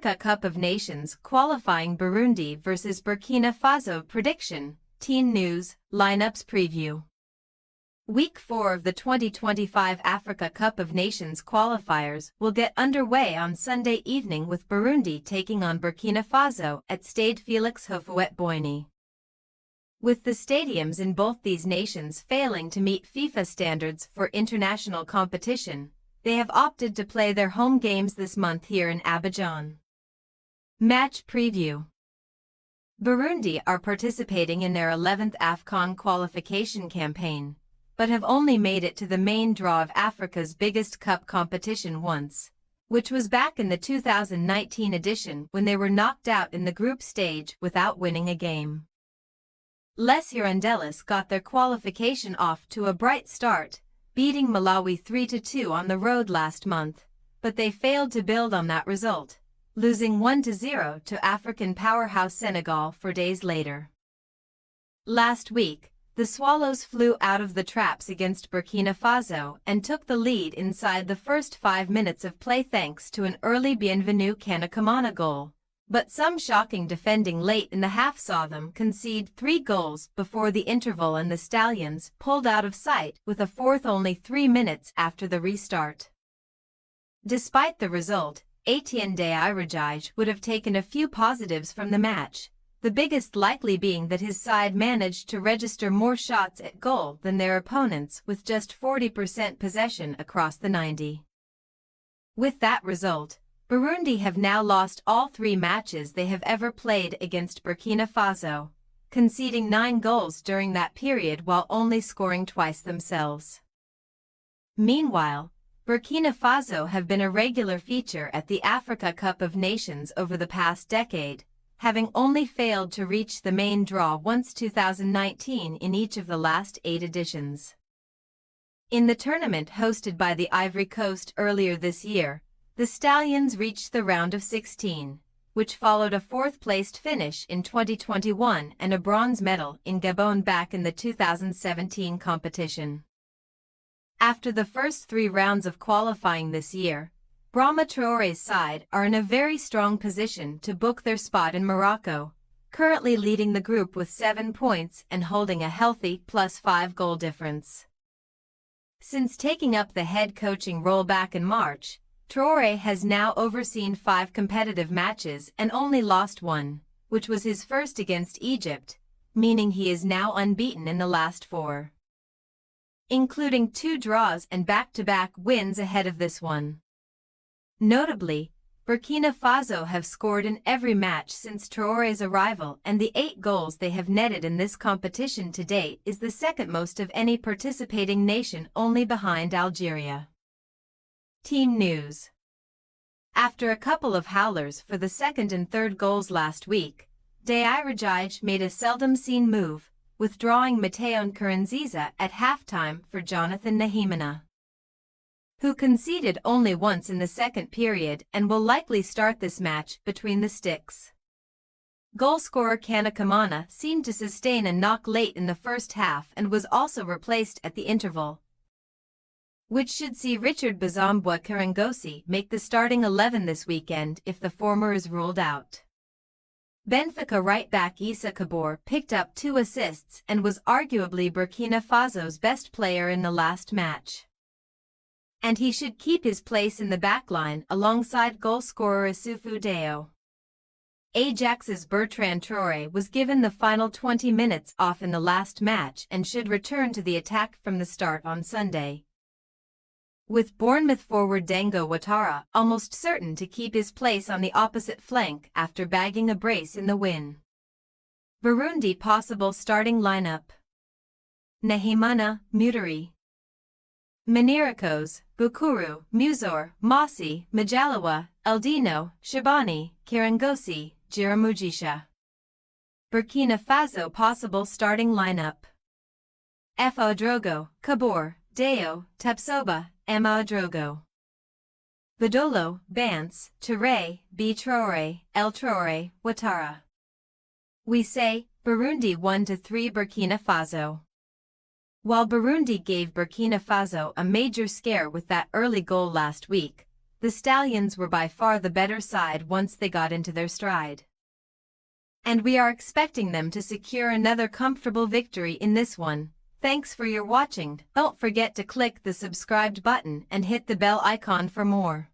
Africa Cup of Nations qualifying Burundi vs Burkina Faso prediction, Teen News, lineups preview. Week 4 of the 2025 Africa Cup of Nations qualifiers will get underway on Sunday evening with Burundi taking on Burkina Faso at Stade Félix Houphouët-Boigny. With the stadiums in both these nations failing to meet FIFA standards for international competition, they have opted to play their home games this month here in Abidjan. Match preview. Burundi are participating in their 11th AFCON qualification campaign, but have only made it to the main draw of Africa's biggest cup competition once, which was back in the 2019 edition when they were knocked out in the group stage without winning a game. Les Hirondelles got their qualification off to a bright start, beating Malawi 3-2 on the road last month, but they failed to build on that result, losing 1-0 to African powerhouse Senegal 4 days later. Last week, the Swallows flew out of the traps against Burkina Faso and took the lead inside the first 5 minutes of play thanks to an early Bienvenu Kanakamana goal, but some shocking defending late in the half saw them concede 3 goals before the interval and the Stallions pulled out of sight with a fourth only 3 minutes after the restart. Despite the result, Etienne Dairajaj would have taken a few positives from the match, the biggest likely being that his side managed to register more shots at goal than their opponents with just 40% possession across the 90. With that result, Burundi have now lost all 3 matches they have ever played against Burkina Faso, conceding 9 goals during that period while only scoring twice themselves. Meanwhile, Burkina Faso have been a regular feature at the Africa Cup of Nations over the past decade, having only failed to reach the main draw once 2019 in each of the last 8 editions. In the tournament hosted by the Ivory Coast earlier this year, the Stallions reached the round of 16, which followed a 4th-placed finish in 2021 and a bronze medal in Gabon back in the 2017 competition. After the first 3 rounds of qualifying this year, Brahma Traore's side are in a very strong position to book their spot in Morocco, currently leading the group with 7 points and holding a healthy +5 goal difference. Since taking up the head coaching role back in March, Traore has now overseen 5 competitive matches and only lost 1, which was his first against Egypt, meaning he is now unbeaten in the last 4, including 2 draws and back-to-back wins ahead of this one. Notably, Burkina Faso have scored in every match since Traore's arrival, and the 8 goals they have netted in this competition to date is the second most of any participating nation, only behind Algeria. Team news. After a couple of howlers for the 2nd and 3rd goals last week, Dairajaj made a seldom-seen move, withdrawing Matteo Nkurunziza at halftime for Jonathan Nahimana, who conceded only once in the 2nd period and will likely start this match between the sticks. Goalscorer Kanakamana seemed to sustain a knock late in the first half and was also replaced at the interval, which should see Richard Bazambwa Karangosi make the starting 11 this weekend if the former is ruled out. Benfica right-back Issa Kabor picked up 2 assists and was arguably Burkina Faso's best player in the last match, and he should keep his place in the backline alongside goalscorer Issoufou Deo. Ajax's Bertrand Traore was given the final 20 minutes off in the last match and should return to the attack from the start on Sunday, with Bournemouth forward Dango Ouattara almost certain to keep his place on the opposite flank after bagging a brace in the win. Burundi possible starting lineup: Nahimana, Mutari, Manirikos, Bukuru, Muzor, Mossi, Majaliwa, Eldino, Shabani, Karangosi, Jiramugisha. Burkina Faso possible starting lineup: Fa Drogo, Kabor, Deo, Tapsoba, Emma Drogo, Badolo, Bance, Touré, B. Traore, El Traore, Ouattara. We say, Burundi 1-3 Burkina Faso. While Burundi gave Burkina Faso a major scare with that early goal last week, the Stallions were by far the better side once they got into their stride. And we are expecting them to secure another comfortable victory in this one. Thanks for your watching. Don't forget to click the subscribed button and hit the bell icon for more.